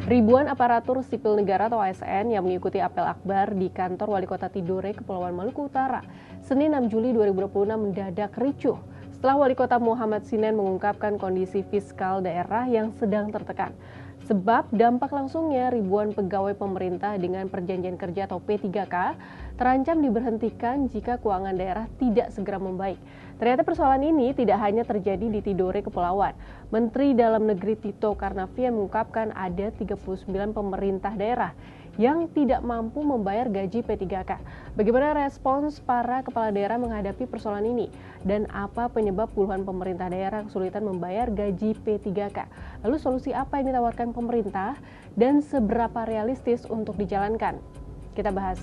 Ribuan aparatur sipil negara atau ASN yang mengikuti apel akbar di kantor Wali Kota Tidore, Kepulauan Maluku Utara, Senin 6 Juli 2026 mendadak ricuh setelah Wali Kota Muhammad Sinan mengungkapkan kondisi fiskal daerah yang sedang tertekan. Sebab dampak langsungnya ribuan pegawai pemerintah dengan perjanjian kerja atau P3K terancam diberhentikan jika keuangan daerah tidak segera membaik. Ternyata persoalan ini tidak hanya terjadi di Tidore Kepulauan. Menteri Dalam Negeri Tito Karnavian mengungkapkan ada 39 pemerintah daerah yang tidak mampu membayar gaji P3K. Bagaimana respons para kepala daerah menghadapi persoalan ini? Dan apa penyebab puluhan pemerintah daerah kesulitan membayar gaji P3K? Lalu solusi apa yang ditawarkan pemerintah dan seberapa realistis untuk dijalankan? Kita bahas.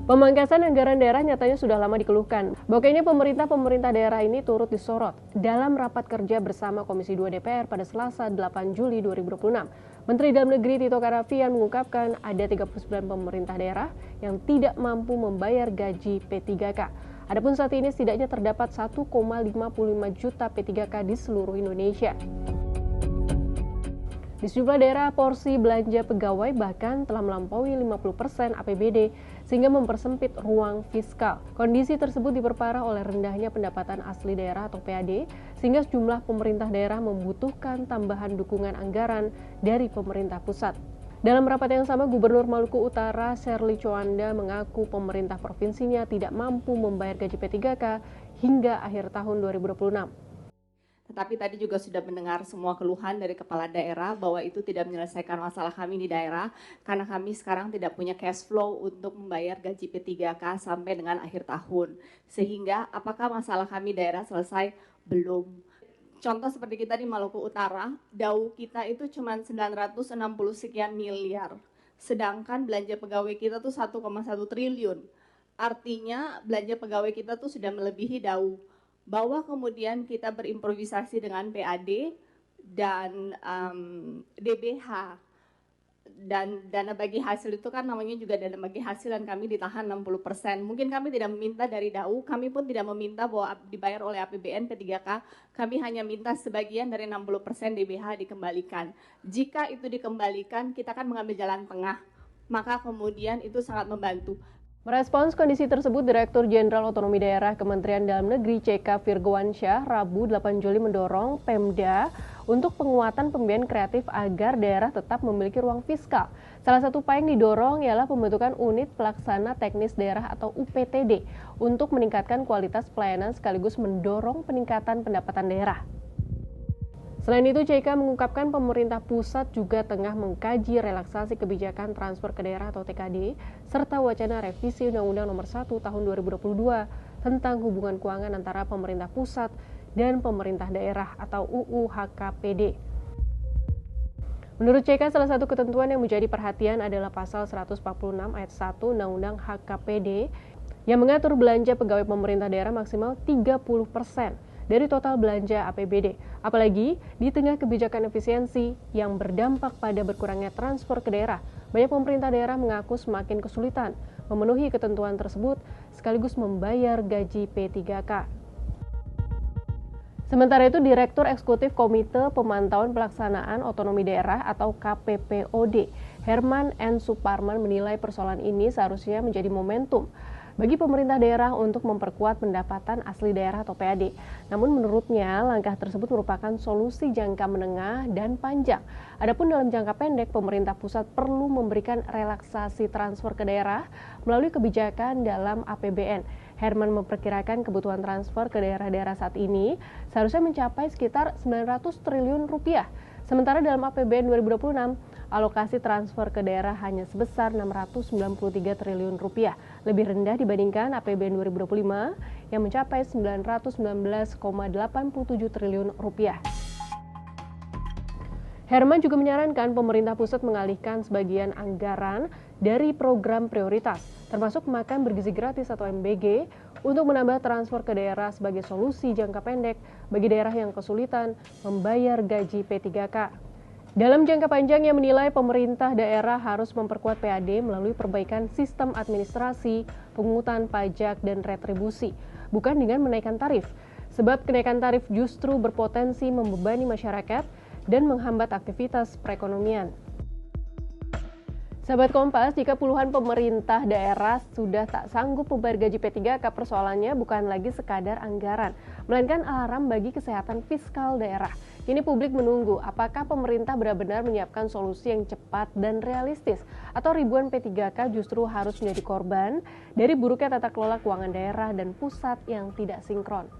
Pemangkasan anggaran daerah nyatanya sudah lama dikeluhkan. Bokehnya pemerintah daerah ini turut disorot dalam rapat kerja bersama Komisi 2 DPR pada Selasa 8 Juli 2026. Menteri Dalam Negeri Tito Karnavian mengungkapkan ada 39 pemerintah daerah yang tidak mampu membayar gaji P3K. Adapun saat ini setidaknya terdapat 1,55 juta P3K di seluruh Indonesia. Di sejumlah daerah, porsi belanja pegawai bahkan telah melampaui 50% APBD sehingga mempersempit ruang fiskal. Kondisi tersebut diperparah oleh rendahnya pendapatan asli daerah atau PAD, sehingga sejumlah pemerintah daerah membutuhkan tambahan dukungan anggaran dari pemerintah pusat. Dalam rapat yang sama, Gubernur Maluku Utara, Sherly Coanda, mengaku pemerintah provinsinya tidak mampu membayar gaji P3K hingga akhir tahun 2026. Tetapi tadi juga sudah mendengar semua keluhan dari kepala daerah bahwa itu tidak menyelesaikan masalah kami di daerah karena kami sekarang tidak punya cash flow untuk membayar gaji P3K sampai dengan akhir tahun. Sehingga apakah masalah kami daerah selesai? Belum. Contoh seperti kita di Maluku Utara, DAU kita itu cuma 960 sekian miliar. Sedangkan belanja pegawai kita tuh 1,1 triliun. Artinya belanja pegawai kita tuh sudah melebihi DAU. Bahwa kemudian kita berimprovisasi dengan PAD dan DBH dan dana bagi hasil itu kan namanya juga dana bagi hasil dan kami ditahan 60%. Mungkin kami tidak meminta dari DAU, kami pun tidak meminta bahwa dibayar oleh APBN P3K, kami hanya minta sebagian dari 60% DBH dikembalikan. Jika itu dikembalikan, kita akan mengambil jalan tengah, maka kemudian itu sangat membantu. Merespons kondisi tersebut, Direktur Jenderal Otonomi Daerah Kementerian Dalam Negeri C.K. Virgowansyah Rabu 8 Juli mendorong Pemda untuk penguatan pembiayaan kreatif agar daerah tetap memiliki ruang fiskal. Salah satu upaya yang didorong ialah pembentukan unit pelaksana teknis daerah atau UPTD untuk meningkatkan kualitas pelayanan sekaligus mendorong peningkatan pendapatan daerah. Selain itu, CK mengungkapkan pemerintah pusat juga tengah mengkaji relaksasi kebijakan transfer ke daerah atau TKD, serta wacana revisi Undang-Undang Nomor 1 Tahun 2022 tentang hubungan keuangan antara pemerintah pusat dan pemerintah daerah atau UU HKPD. Menurut CK, salah satu ketentuan yang menjadi perhatian adalah pasal 146 ayat 1 Undang-Undang HKPD yang mengatur belanja pegawai pemerintah daerah maksimal 30% dari total belanja APBD. Apalagi di tengah kebijakan efisiensi yang berdampak pada berkurangnya transfer ke daerah, banyak pemerintah daerah mengaku semakin kesulitan memenuhi ketentuan tersebut sekaligus membayar gaji P3K. Sementara itu, Direktur Eksekutif Komite Pemantauan Pelaksanaan Otonomi Daerah atau KPPOD, Herman N. Suparman menilai persoalan ini seharusnya menjadi momentum bagi pemerintah daerah untuk memperkuat pendapatan asli daerah atau PAD. Namun menurutnya langkah tersebut merupakan solusi jangka menengah dan panjang. Adapun dalam jangka pendek, pemerintah pusat perlu memberikan relaksasi transfer ke daerah melalui kebijakan dalam APBN. Herman memperkirakan kebutuhan transfer ke daerah-daerah saat ini seharusnya mencapai sekitar 900 triliun rupiah. Sementara dalam APBN 2026, alokasi transfer ke daerah hanya sebesar 693 triliun rupiah, lebih rendah dibandingkan APBN 2025 yang mencapai 919,87 triliun rupiah. Herman juga menyarankan pemerintah pusat mengalihkan sebagian anggaran dari program prioritas, termasuk makan bergizi gratis atau MBG, untuk menambah transfer ke daerah sebagai solusi jangka pendek bagi daerah yang kesulitan membayar gaji P3K. Dalam jangka panjang yang menilai pemerintah daerah harus memperkuat PAD melalui perbaikan sistem administrasi, pungutan pajak, dan retribusi, bukan dengan menaikkan tarif. Sebab kenaikan tarif justru berpotensi membebani masyarakat dan menghambat aktivitas perekonomian. Sahabat Kompas, jika puluhan pemerintah daerah sudah tak sanggup membayar gaji P3K, persoalannya bukan lagi sekadar anggaran, melainkan alarm bagi kesehatan fiskal daerah. Kini publik menunggu apakah pemerintah benar-benar menyiapkan solusi yang cepat dan realistis, atau ribuan P3K justru harus menjadi korban dari buruknya tata kelola keuangan daerah dan pusat yang tidak sinkron.